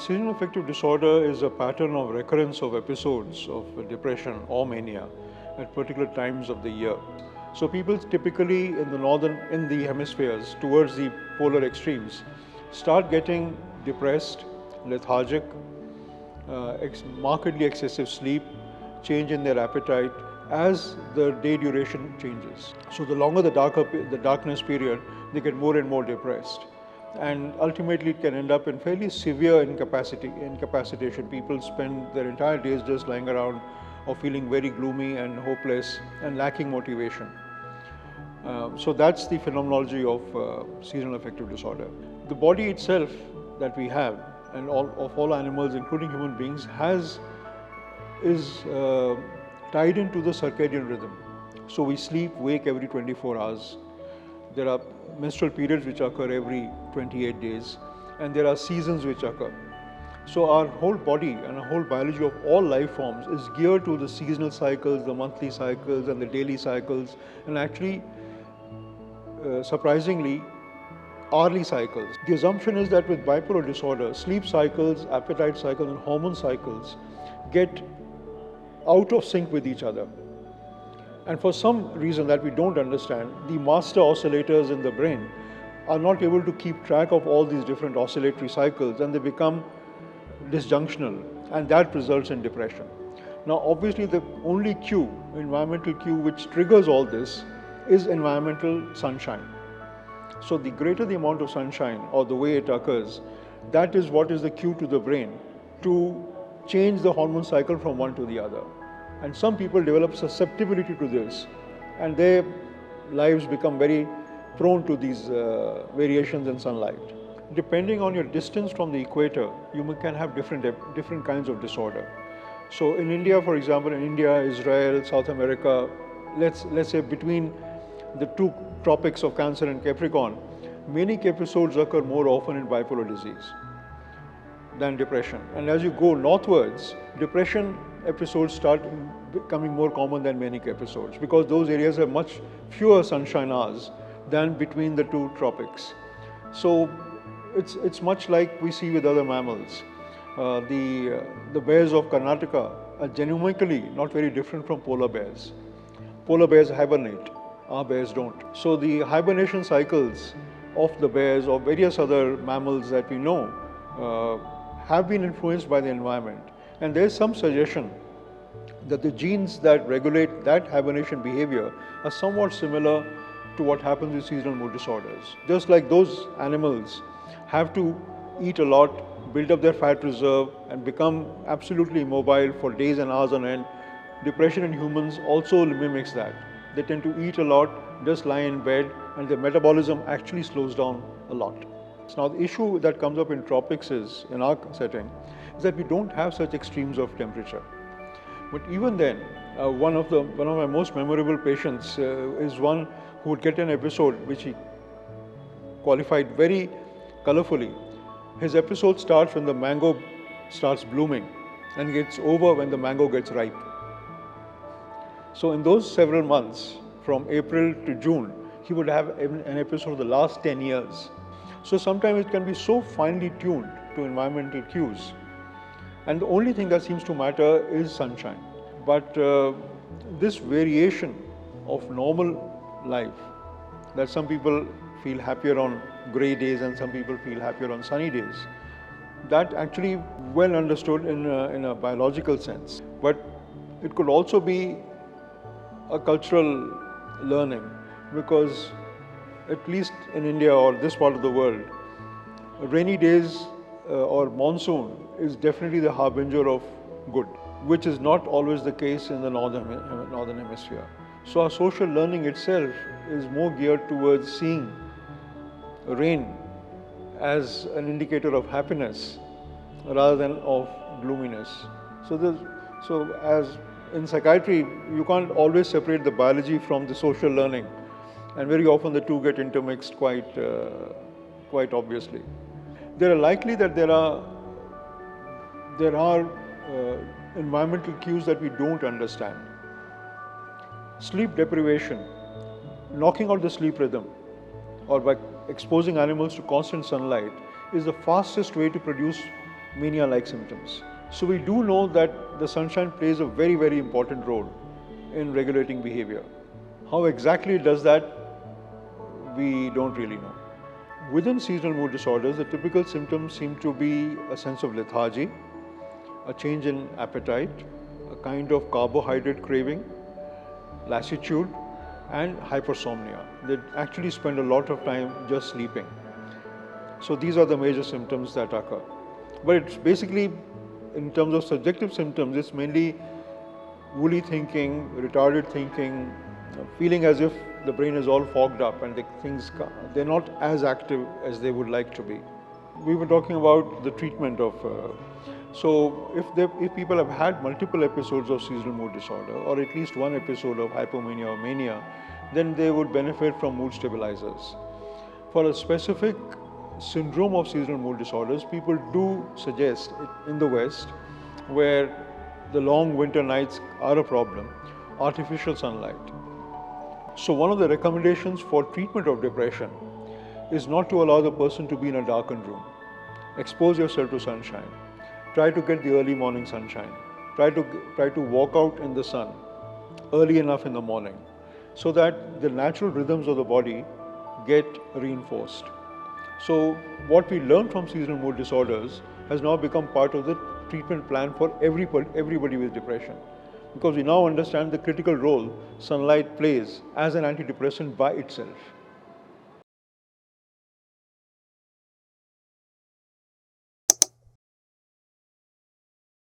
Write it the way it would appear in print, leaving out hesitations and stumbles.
Seasonal affective disorder is a pattern of recurrence of episodes of depression or mania at particular times of the year. So people typically in the hemispheres towards the polar extremes start getting depressed, lethargic, markedly excessive sleep, change in their appetite as the day duration changes. So the longer the darkness period, they get more and more depressed. And ultimately it can end up in fairly severe incapacitation. People spend their entire days just lying around or feeling very gloomy and hopeless and lacking motivation. So that's the phenomenology of seasonal affective disorder. The body itself that we have, and all animals, including human beings, is tied into the circadian rhythm. So we sleep, wake every 24 hours. There are menstrual periods which occur every 28 days, and there are seasons which occur. So our whole body and our whole biology of all life forms is geared to the seasonal cycles, the monthly cycles and the daily cycles, and actually, surprisingly, hourly cycles. The assumption is that with bipolar disorder, sleep cycles, appetite cycles and hormone cycles get out of sync with each other. And for some reason that we don't understand, the master oscillators in the brain are not able to keep track of all these different oscillatory cycles, and they become disjunctional, and that results in depression. Now obviously the only cue, environmental cue, which triggers all this is environmental sunshine. So the greater the amount of sunshine or the way it occurs, that is what is the cue to the brain to change the hormone cycle from one to the other. And some people develop susceptibility to this, and their lives become very prone to these variations in sunlight. Depending on your distance from the equator, you can have different kinds of disorder. So in India, for example, in India, Israel, South America, let's say between the two tropics of Cancer and Capricorn, manic episodes occur more often in bipolar disease than depression. And as you go northwards, depression episodes start becoming more common than manic episodes, because those areas have much fewer sunshine hours than between the two tropics. So it's much like we see with other mammals. The bears of Karnataka are genomically not very different from polar bears. Polar bears hibernate, our bears don't. So the hibernation cycles of the bears or various other mammals that we know have been influenced by the environment. And there is some suggestion that the genes that regulate that hibernation behavior are somewhat similar to what happens with seasonal mood disorders. Just like those animals have to eat a lot, build up their fat reserve, and become absolutely immobile for days and hours on end, depression in humans also mimics that. They tend to eat a lot, just lie in bed, and their metabolism actually slows down a lot. Now the issue that comes up in tropics is, in our setting, is that we don't have such extremes of temperature. But even then, one of my most memorable patients is one who would get an episode which he qualified very colorfully. His episode starts when the mango starts blooming and gets over when the mango gets ripe. So in those several months, from April to June, he would have an episode of the last 10 years. So sometimes it can be so finely tuned to environmental cues, and the only thing that seems to matter is sunshine. But this variation of normal life, that some people feel happier on grey days and some people feel happier on sunny days, that actually well understood in a biological sense. But it could also be a cultural learning, because at least in India or this part of the world, rainy days or monsoon is definitely the harbinger of good, which is not always the case in the northern hemisphere. So our social learning itself is more geared towards seeing rain as an indicator of happiness rather than of gloominess. So as in psychiatry, you can't always separate the biology from the social learning, and very often the two get intermixed quite obviously. There are likely that there are environmental cues that we don't understand. Sleep deprivation, knocking out the sleep rhythm, or by exposing animals to constant sunlight, is the fastest way to produce mania-like symptoms. So we do know that the sunshine plays a very, very important role in regulating behavior. How exactly it does that, we don't really know. Within seasonal mood disorders, the typical symptoms seem to be a sense of lethargy, a change in appetite, a kind of carbohydrate craving, lassitude, and hypersomnia. They actually spend a lot of time just sleeping. So these are the major symptoms that occur. But it's basically, in terms of subjective symptoms, it's mainly woolly thinking, retarded thinking, feeling as if the brain is all fogged up and they're not as active as they would like to be. We were talking about the treatment of, so if people have had multiple episodes of seasonal mood disorder or at least one episode of hypomania or mania, then they would benefit from mood stabilizers. For a specific syndrome of seasonal mood disorders, people do suggest in the West, where the long winter nights are a problem, artificial sunlight. So one of the recommendations for treatment of depression is not to allow the person to be in a darkened room. Expose yourself to sunshine. Try to get the early morning sunshine. Try to walk out in the sun early enough in the morning so that the natural rhythms of the body get reinforced. So what we learned from seasonal mood disorders has now become part of the treatment plan for everybody with depression, because we now understand the critical role sunlight plays as an antidepressant by itself.